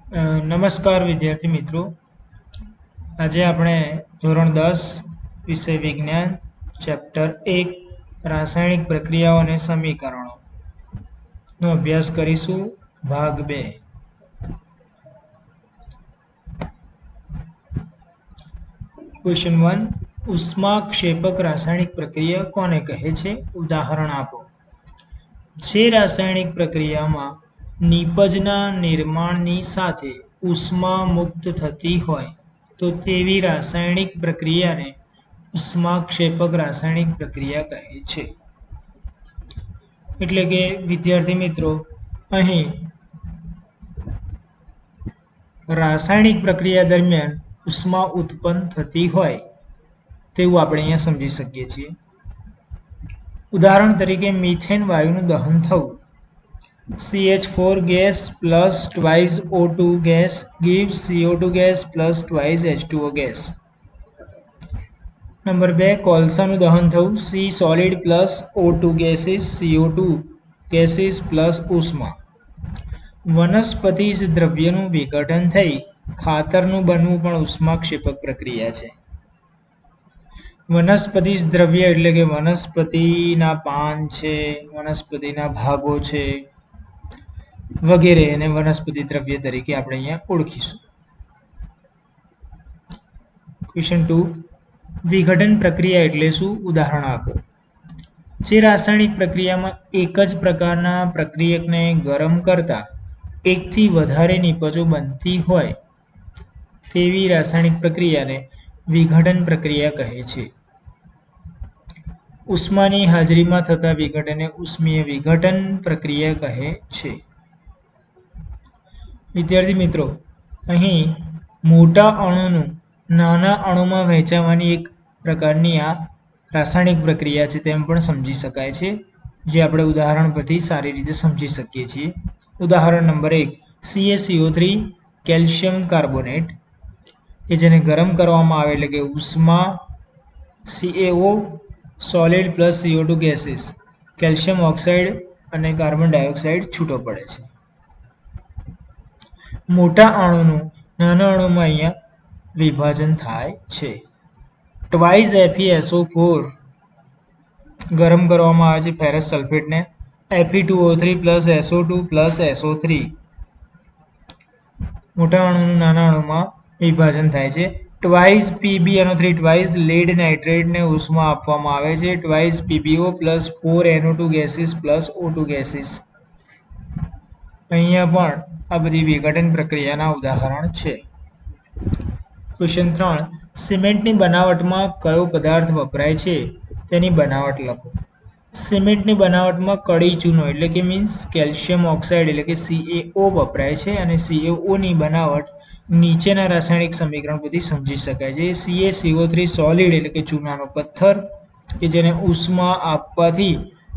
નમસ્કાર વિદ્યાર્થી મિત્રો, આજે આપણે ધોરણ 10 વિષય વિજ્ઞાન ચેપ્ટર 1 રાસાયણિક પ્રક્રિયાઓ અને સમીકરણો નો અભ્યાસ કરીશું. ભાગ 2. ક્વેશ્ચન 1. ઉષ્માક્ષેપક રાસાયણિક પ્રક્રિયા કોને કહે છે? ઉદાહરણ આપો. જે રાસાયણિક પ્રક્રિયામાં નિપજના નિર્માણની સાથે ઉષ્મા મુક્ત થતી હોય તો તેવી રાસાયણિક પ્રક્રિયાને ઉષ્માક્ષેપક રાસાયણિક પ્રક્રિયા કહે છે. એટલે કે વિદ્યાર્થી મિત્રો, અહીં રાસાયણિક પ્રક્રિયા દરમિયાન ઉષ્મા ઉત્પન્ન થતી હોય તેવું આપણે અહીંયા સમજી શકીએ છીએ. ઉદાહરણ તરીકે મિથેન વાયુનું દહન થવું. CH4 gas plus twice O2 gas gives CO2 gas plus twice H2O gas. Number 2. કોલસાનું દહન થવું. C solid plus O2 gases CO2 gases plus ઉષ્મા. વનસ્પતિજ દ્રવ્યનું વિઘટન થઈ ખાતરનું બનવું પણ ઉષ્માક્ષેપક પ્રક્રિયા છે. વનસ્પતિજ દ્રવ્ય એટલે કે વનસ્પતિના પાન છે, વનસ્પતિના ભાગો છે વગેરે એને વનસ્પતિ દ્રવ્ય તરીકે આપણે અહીંયા ઓળખીશું. ક્વેશ્ચન 2. વિઘટન પ્રક્રિયા એટલે શું? ઉદાહરણ આપો. જે રાસાયણિક પ્રક્રિયામાં એક જ પ્રકારના પ્રક્રિયકને ગરમ કરતા એકથી વધારે નિપજો બનતી હોય તેવી રાસાયણિક પ્રક્રિયાને વિઘટન પ્રક્રિયા કહે છે. ઉષ્માની હાજરીમાં થતા વિઘટનને ઉષ્મીય વિઘટન પ્રક્રિયા કહે છે. વિદ્યાર્થી મિત્રો, અહીં મોટા અણુનું નાના અણુમાં વહેંચાવાની એક પ્રકારની આ રાસાયણિક પ્રક્રિયા છે તેમ પણ સમજી શકાય છે, જે આપણે ઉદાહરણ પરથી સારી રીતે સમજી શકીએ છીએ. ઉદાહરણ નંબર 1. CaCO3 કેલ્શિયમ કાર્બોનેટ કે જેને ગરમ કરવામાં આવે એટલે કે ઉષ્મા CaO solid plus CO2 gases calcium oxide અને કાર્બન ડાયોક્સાઇડ છૂટો પડે છે. મોટા અણુનું નાના અણુમાં અહીંયા વિભાજન થાય છે. ટ્વાઇસ FeSO4 ગરમ કરવામાં આવે છે ferrous સલ્ફેટને Fe2O3 plus SO2 plus SO3. મોટા અણુનું નાના અણુમાં વિભાજન થાય છે. ટ્વાઇસ PbNO3 ટ્વાઇસ લેડ નાઇટ્રેટને ઉષ્મા આપવામાં આવે છે twice PbO plus 4NO2 gases plus O2 gases. અહીંયા પણ આ બધી વિઘટન પ્રક્રિયાના ઉદાહરણ છે. ક્વેશ્ચન 3. સિમેન્ટની બનાવટમાં કયો પદાર્થ વપરાય છે તેની બનાવટ લખો. સિમેન્ટની બનાવટમાં કડી ચૂનો એટલે કે મીન્સ કેલ્શિયમ ઓક્સાઇડ એટલે કે CaO વપરાય છે અને CaO ની બનાવટ નીચેના રાસાયણિક સમીકરણ પરથી સમજી શકાય છે. CaCO3 સોલિડ એટલે કે ચૂનાનો પથ્થર કે જેને ઉષ્મા આપવાથી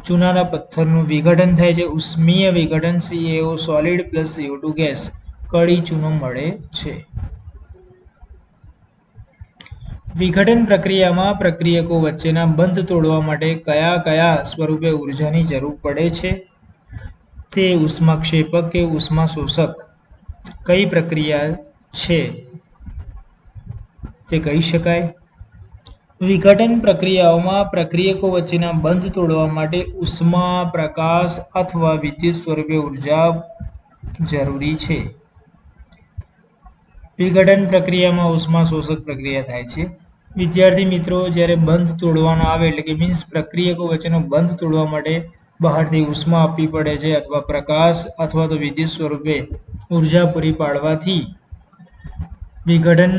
ચૂનાના પથ્થરનું વિઘટન થાય છે. ઉષ્મીય વિઘટન CaO solid plus CO2 gas કડી ચૂનો મળે છે. વિઘટન પ્રક્રિયામાં પ્રક્રિયકો વચ્ચેના બંધ તોડવા માટે કયા કયા સ્વરૂપે ઉર્જાની જરૂર પડે છે તે ઉષ્માક્ષેપક કે ઉષ્મા શોષક કઈ પ્રક્રિયા છે તે કહી શકાય. વિઘટન પ્રક્રિયાઓમાં પ્રક્રિયકો વચ્ચેના બંધ તોડવા માટે ઉષ્મા, પ્રકાશ અથવા વિદ્યુત સ્વરૂપે ઉર્જા જરૂરી છે. વિઘટન પ્રક્રિયામાં ઉષ્મા શોષક પ્રક્રિયા થાય છે. વિદ્યાર્થી મિત્રો, જ્યારે બંધ તોડવાનો આવે એટલે કે મીન્સ પ્રક્રિયકો વચ્ચેનો બંધ તોડવા માટે બહારથી ઉષ્મા આપવી પડે છે અથવા પ્રકાશ અથવા તો વિદ્યુત સ્વરૂપે ઉર્જા પૂરી પાડવાથી વિઘટન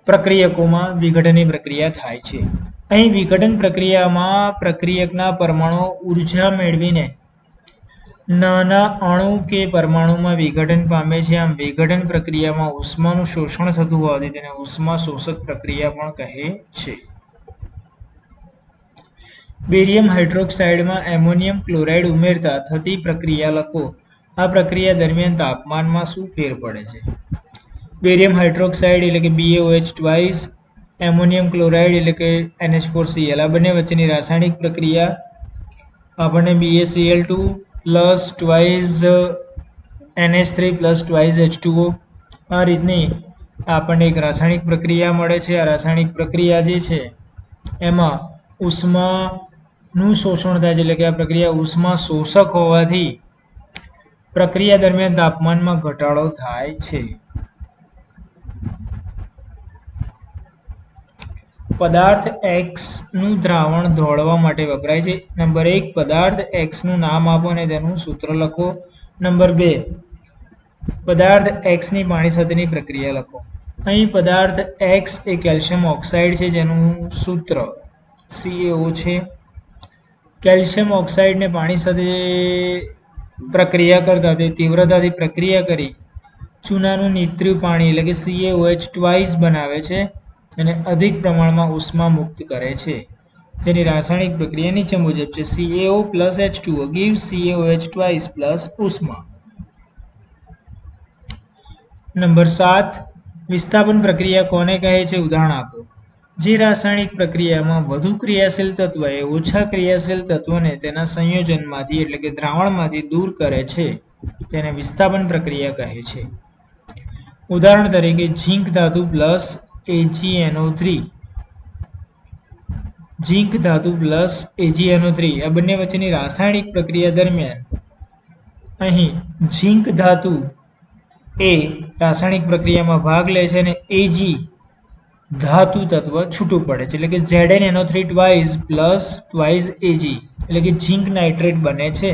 પ્રક્રિયકોમાં વિઘટનની પ્રક્રિયા થાય છે. અહીં વિઘટન પ્રક્રિયામાં પ્રક્રિયકના પરમાણુ ઉર્જા મેળવીને નાના અણુ કે પરમાણુમાં વિઘટન પામે છે. આમ વિઘટન પ્રક્રિયામાં ઉષ્માનું શોષણ થતું હોવાથી તેને ઉષ્મા શોષક પ્રક્રિયા પણ કહે છે. બેરિયમ હાઇડ્રોક્સાઇડમાં એમોનિયમ ક્લોરાઇડ ઉમેરતા થતી પ્રક્રિયા લખો. આ પ્રક્રિયા દરમિયાન તાપમાનમાં શું ફેર પડે છે? બેરિયમ હાઇડ્રોક્સાઇડ એટલે કે BaOH ટ્વાઇસ એમોનિયમ ક્લોરાઇડ એટલે કે NH4Cl આ બંને વચ્ચેની રાસાયણિક પ્રક્રિયા આપણને BaCl2 plus twice NH3 plus twice H2O. આ રીતની આપણને એક રાસાયણિક પ્રક્રિયા મળે છે. આ રાસાયણિક પ્રક્રિયા જે છે એમાં ઉષ્માનું શોષણ થાય છે, એટલે કે આ પ્રક્રિયા ઉષ્મા શોષક હોવાથી પ્રક્રિયા દરમિયાન તાપમાનમાં ઘટાડો થાય છે. પદાર્થ X નું દ્રાવણ ઢોળવા માટે વપરાય છે. નંબર 1, પદાર્થ X નું નામ આપો અને તેનું સૂત્ર લખો. નંબર 2, પદાર્થ X ની પાણી સાથેની પ્રક્રિયા લખો. અહીં પદાર્થ X એ કેલ્શિયમ ઓક્સાઇડ છે, જેનું સૂત્ર CaO છે. કેલ્શિયમ ઓક્સાઇડને પાણી સાથે પ્રક્રિયા કરતા તે તીવ્રતાથી પ્રક્રિયા કરી ચૂનાનું નીતર્યું પાણી એટલે કે CaOH ટ્વાઇસ બનાવે છે અને અધિક પ્રમાણમાં ઉષ્મા મુક્ત કરે છે. જેની રાસાયણિક પ્રક્રિયા નીચે મુજબ છે. CaO plus H2O gives CaOH twice plus ઉષ્મા. નંબર 7, વિસ્થાપન પ્રક્રિયા કોને કહે છે? ઉદાહરણ આપો. જે રાસાયણિક પ્રક્રિયામાં વધુ ક્રિયાશીલ તત્વ એ ઓછા ક્રિયાશીલ તત્વને તેના સંયોજનમાંથી એટલે કે દ્રાવણમાંથી દૂર કરે છે તેને વિસ્થાપન પ્રક્રિયા કહે છે. ઉદાહરણ તરીકે ઝીંક ધાતુ પ્લસ AgNO3. ઝીંક ધાતુ પ્લસ AgNO3 આ બંને વચ્ચેની રાસાયણિક પ્રક્રિયા દરમિયાન અહીં ઝીંક ધાતુ એ રાસાયણિક પ્રક્રિયામાં ભાગ લે છે અને Ag ધાતુ તત્વ છૂટું પડે છે, એટલે કે ZnNO3 twice plus twice Ag એટલે કે ઝીંક નાઇટ્રેટ બને છે.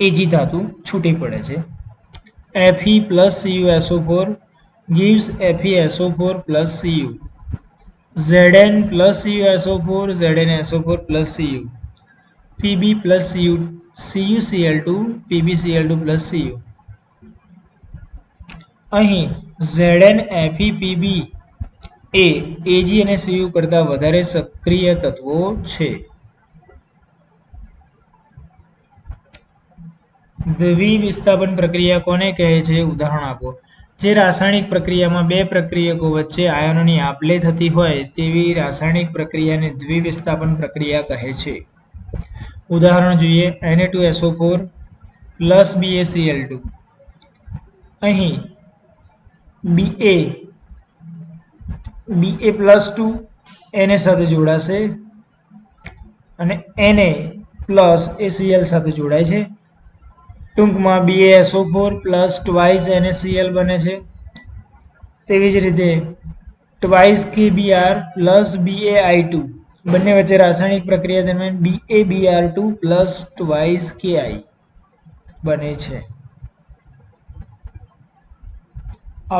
Ag ધાતુ છૂટી પડે છે. Fe plus CuSO4 gives FeSO4 plus Cu. Zn plus CuSO4 ZnSO4 plus Cu. Pb plus CuCl2 PbCl2 plus Cu. અહીં Zn Fe Pb એ Ag અને Cu કરતાં વધારે સક્રિય તત્વો છે. દ્વિવિસ્થાપન પ્રક્રિયા કોને કહે છે? ઉદાહરણ આપો. જે રાસાયણિક પ્રક્રિયામાં બે પ્રક્રિયકો વચ્ચે આયનોની આપ-લે થતી હોય તેવી રાસાયણિક પ્રક્રિયાને દ્વિવિસ્થાપન પ્રક્રિયા કહે છે. ઉદાહરણ જોઈએ. Na2SO4 plus BaCl2. અહીં Ba પ્લસ 2 Na સાથે જોડાશે અને Na પ્લસ ACl સાથે જોડાય છે. ટૂંકમાં BaSO4 પ્લસ ટ્વાઇસ NaCl બને છે. તેવી જ રીતે ટ્વાઇસ KBr પ્લસ BaI2 બંને વચ્ચે રાસાયણિક પ્રક્રિયા દરમિયાન BaBr2 પ્લસ ટ્વાઇસ Ki બને છે.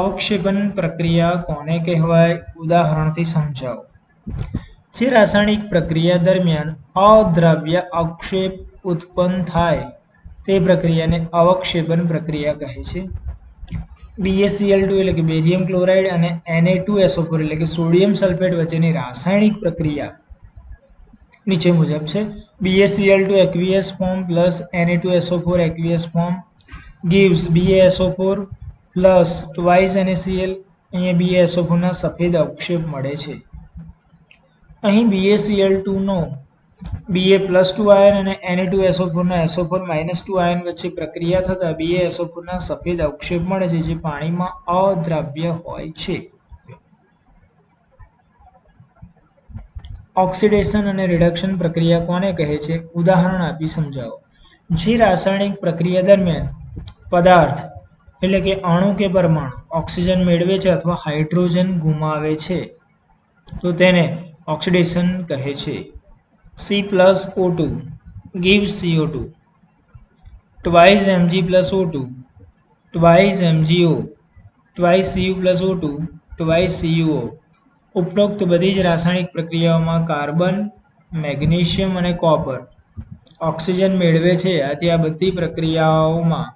અવક્ષેપન પ્રક્રિયા કોને કહેવાય? ઉદાહરણથી સમજાવો. જે રાસાયણિક પ્રક્રિયા દરમિયાન અદ્રાવ્ય અવક્ષેપ ઉત્પન્ન થાય તે પ્રક્રિયાને અવક્ષેપન પ્રક્રિયા કહે છે. BaCl2 એટલે કે બેરિયમ ક્લોરાઇડ અને Na2SO4 એટલે કે સોડિયમ સલ્ફેટ વચ્ચેની રાસાયણિક પ્રક્રિયા નીચે મુજબ છે. BaCl2 aqueous form plus Na2SO4 aqueous form gives BaSO4 plus twice NaCl. અહીંયા BaSO4 ના સફેદ અવક્ષેપ મળે છે. અહીં BaCl2 નો Ba પ્લસ 2 આયન અને Na2SO4 ના SO4 માઇનસ 2 આયન વચ્ચે પ્રક્રિયા થતાં BaSO4 ના સફેદ અવક્ષેપ મળે છે જે પાણીમાં અદ્રાવ્ય હોય છે. ઓક્સિડેશન અને રિડક્શન પ્રક્રિયા કોને કહે છે? ઉદાહરણ આપી સમજાવો. જે રાસાયણિક પ્રક્રિયા દરમિયાન પદાર્થ એટલે કે અણુ કે પરમાણુ ઓક્સિજન મેળવે છે અથવા હાઇડ્રોજન ગુમાવે છે તો તેને ઓક્સિડેશન કહે છે. C plus O2 gives CO2. Twice Mg plus O2, twice MgO, twice Cu plus O2, twice CuO. ઉપરોક્ત બધી જ રાસાયણિક પ્રક્રિયાઓમાં કાર્બન, મેગ્નેશિયમ અને કોપર ઓક્સિજન મેળવે છે. આથી આ બધી પ્રક્રિયાઓમાં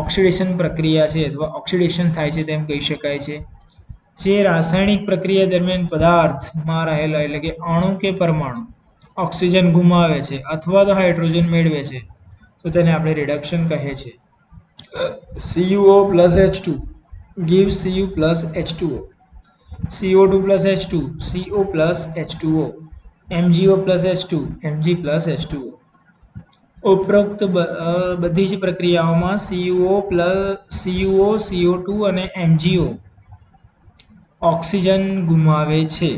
ઓક્સિડેશન પ્રક્રિયા છે અથવા ઓક્સિડેશન થાય છે તેમ કહી શકાય છે. જે રાસાયણિક પ્રક્રિયા દરમિયાન પદાર્થમાં રહેલા એટલે કે અણુ કે પરમાણુ ઓક્સિજન ગુમાવે છે અથવા તો હાઇડ્રોજન મેળવે છે તો તેને આપણે રિડક્શન કહે છે. CuO plus H2 gives Cu plus H2O. CO2 plus H2 CO plus H2O. MgO plus H2 Mg plus H2O. ઉપરોક્ત બધી જ પ્રક્રિયાઓમાં CuO, CO2 અને MgO ઓક્સિજન ગુમાવે છે.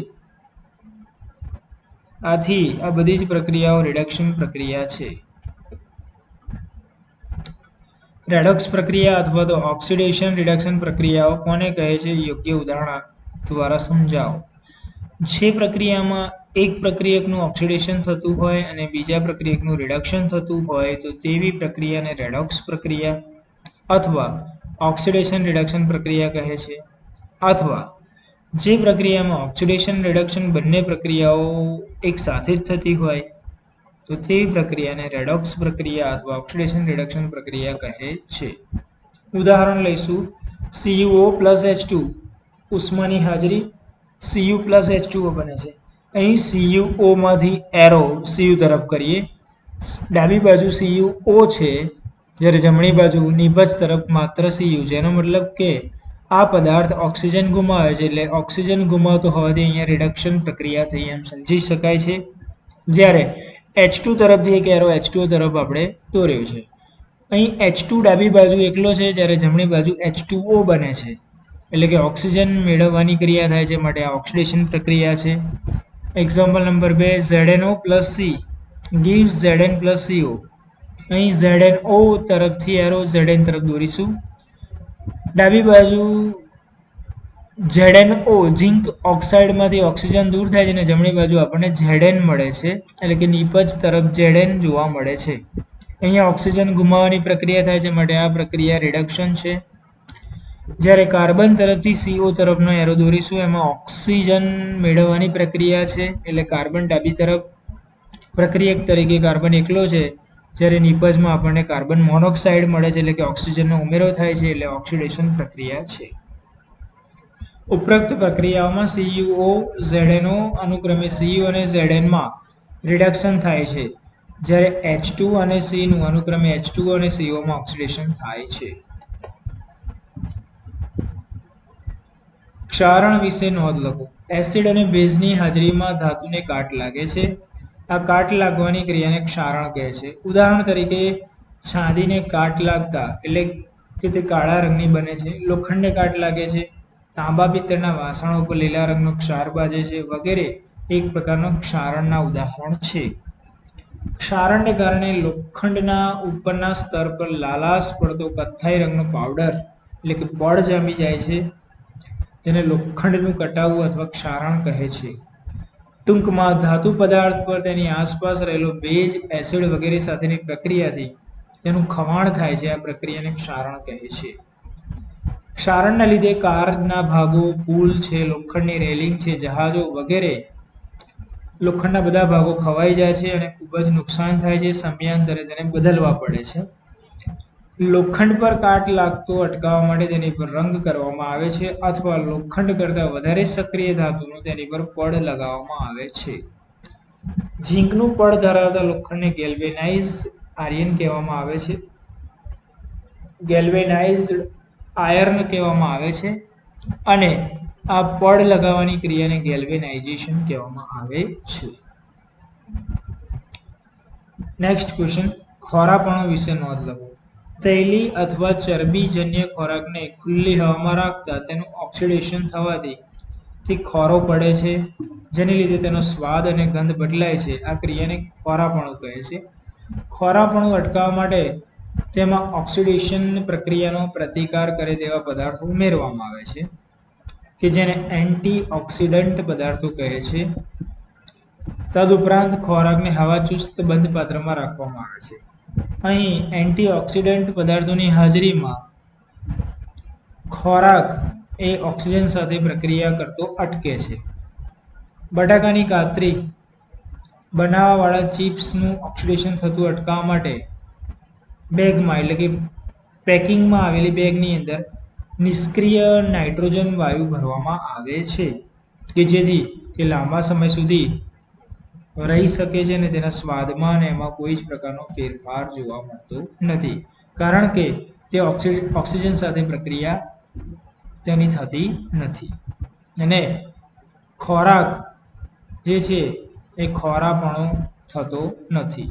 આથી આ બધી જ પ્રક્રિયાઓ રિડક્શન પ્રક્રિયા છે. રેડોક્સ પ્રક્રિયા અથવા તો ઓક્સિડેશન રિડક્શન પ્રક્રિયાઓ કોને કહે છે? યોગ્ય ઉદાહરણ દ્વારા સમજાવો. જે પ્રક્રિયામાં એક પ્રક્રિયકનું ઓક્સિડેશન થતું હોય અને બીજા પ્રક્રિયકનું રિડક્શન થતું હોય તો તેવી પ્રક્રિયાને રેડોક્સ પ્રક્રિયા અથવા ઓક્સિડેશન રિડક્શન પ્રક્રિયા કહે છે. અથવા જે પ્રક્રિયામાં ઓક્સિડેશન રિડક્શન બંને પ્રક્રિયાઓ એક સાથે જ થતી હોય તો તેવી પ્રક્રિયાને રેડોક્સ પ્રક્રિયા અથવા ઓક્સિડેશન રિડક્શન પ્રક્રિયા કહે છે. ઉદાહરણ લઈશું. CuO પ્લસ H2 ઉષ્માની હાજરી Cu પ્લસ H2O બને છે. અહીં CuO માંથી એરો Cu તરફ કરીએ. ડાબી બાજુ CuO છે જ્યારે જમણી બાજુ નીપજ તરફ માત્ર Cu છે. એનો મતલબ કે આ પદાર્થ ઓક્સિજન ગુમાવે છે એટલે ઓક્સિજન ગુમાવતો હોવાથી અહીંયા રિડક્શન પ્રક્રિયા થઈ એમ સમજી શકાય છે. જ્યારે H2 તરફથી એક એરો H2O તરફ આપણે દોર્યો છે. અહીં H2 ડાબી બાજુ એકલો છે જ્યારે જમણી બાજુ H2O બને છે એટલે કે ઓક્સિજન મેળવવાની ક્રિયા થાય છે માટે આ ઓક્સિડેશન પ્રક્રિયા છે. Example number 2 ZnO plus C gives Zn plus CO. અહીં ZnO તરફથી એરો Zn તરફ દોરીશું. ડાબી બાજુ ZnO ઝિંક ઓક્સાઇડમાંથી ઓક્સિજન દૂર થાય છે અને જમણી બાજુ આપણને Zn મળે છે એટલે કે નીપજ તરફ Zn જોવા મળે છે. અહીંયા ઓક્સિજન ગુમાવવાની પ્રક્રિયા થાય છે માટે આ પ્રક્રિયા રિડક્શન છે. જ્યારે કાર્બન તરફથી CO તરફનો એરો દોરીશું એમાં ઓક્સિજન મેળવવાની પ્રક્રિયા છે એટલે કાર્બન ડાબી તરફ પ્રક્રિયક તરીકે કાર્બન એકલો છે જ્યારે નિપજમાં આપણને કાર્બન મોનોક્સાઇડ મળે છે એટલે કે ઓક્સિજનનો ઉમેરો થાય છે એટલે ઓક્સિડેશન પ્રક્રિયા છે. ઉપરોક્ત પ્રક્રિયાઓમાં CuO ZnO અનુક્રમે Cu અને Zn માં રિડક્શન થાય છે જ્યારે H2 અને C નું અનુક્રમે H2O અને CO માં ઓક્સિડેશન થાય છે. ક્ષારણ વિશે નોંધ લખો. એસિડ અને બેઝની હાજરીમાં ધાતુને કાટ લાગે છે. આ કાટ લાગવાની ક્રિયાને ક્ષારણ કહે છે. ઉદાહરણ તરીકે ચાંદીને કાટ લાગતા એટલે કે તે કાળા રંગની બને છે. લોખંડને કાટ લાગે છે. તાંબા પિત્તળના વાસણો પર લીલા રંગનો ક્ષાર બાજે છે વગેરે એક પ્રકારનો ક્ષારણના ઉદાહરણ છે. ક્ષારણને કારણે લોખંડના ઉપરના સ્તર પર લાલાશ પડતો કથ્થાઈ રંગનો પાવડર એટલે કે પડ જામી જાય છે જેને લોખંડનું કટાવું અથવા ક્ષારણ કહે છે. ટૂંકમાં ધાતુ પદાર્થ પર તેની આસપાસ રહેલો ભેજ એસિડ વગેરે સાથેની પ્રક્રિયાથી તેનું ખવાણ થાય છે. આ પ્રક્રિયાને ક્ષારણ કહે છે. ક્ષારણના લીધે કારના ભાગો, પુલ છે, લોખંડની રેલિંગ છે, જહાજો વગેરે લોખંડના બધા ભાગો ખવાઈ જાય છે અને ખૂબ જ નુકસાન થાય છે. સમયાંતરે તેને બદલવા પડે છે. લોખંડ પર કાટ લાગતો અટકાવવા માટે તેની પર રંગ કરવામાં આવે છે અથવા લોખંડ કરતાં વધારે સક્રિય ધાતુનું તેની પર પડ લગાવવામાં આવે છે. ઝીંકનું પડ ધરાવતા લોખંડને ગેલ્વેનાઇઝ્ડ આયર્ન કહેવામાં આવે છે. ગેલ્વેનાઇઝ્ડ આયર્ન કહેવામાં આવે છે અને આ પડ લગાવવાની ક્રિયાને ગેલ્વેનાઇઝેશન કહેવામાં આવે છે. Next question. ખોરાપણું વિશે નોંધ લખો. તૈલી અથવા ચરબીજન્ય ખોરાકને ખુલ્લી હવામાં રાખતા તેનું ઓક્સિડેશન થવાથી તે ખોરો પડે છે જેને લીધે તેનો સ્વાદ અને ગંધ બદલાય છે. આ ક્રિયાને ખોરાપણું કહે છે. ખોરાપણું અટકાવવા માટે તેમાં ઓક્સિડેશન પ્રક્રિયાનો પ્રતિકાર કરે તેવા પદાર્થો ઉમેરવામાં આવે છે કે જેને એન્ટીઓક્સિડન્ટ પદાર્થો કહે છે. તદુપરાંત ખોરાકને હવાચુસ્ત બંધ પાત્રમાં રાખવામાં આવે છે. અહીં એન્ટીઓક્સિડન્ટ પદાર્થોની હાજરીમાં ખોરાક એ ઓક્સિજન સાથે પ્રક્રિયા કરતો અટકે છે. બટાકાની કાતરી બનાવવાવાળા ચિપ્સનું ઓક્સિડેશન થતું અટકાવવા માટે બેગમાં એટલે કે પેકિંગમાં આવેલી બેગની અંદર નિષ્ક્રિય નાઇટ્રોજન વાયુ ભરવામાં આવે છે કે જેથી તે લાંબા સમય સુધી રહી શકે છે અને તેના સ્વાદમાં અને એમાં કોઈ જ પ્રકારનો ફેરફાર જોવા મળતો નથી કારણ કે તે ઓક્સિજન સાથે પ્રક્રિયા તેની થતી નથી અને ખોરાક જે છે એ ખોરાપણો થતો નથી.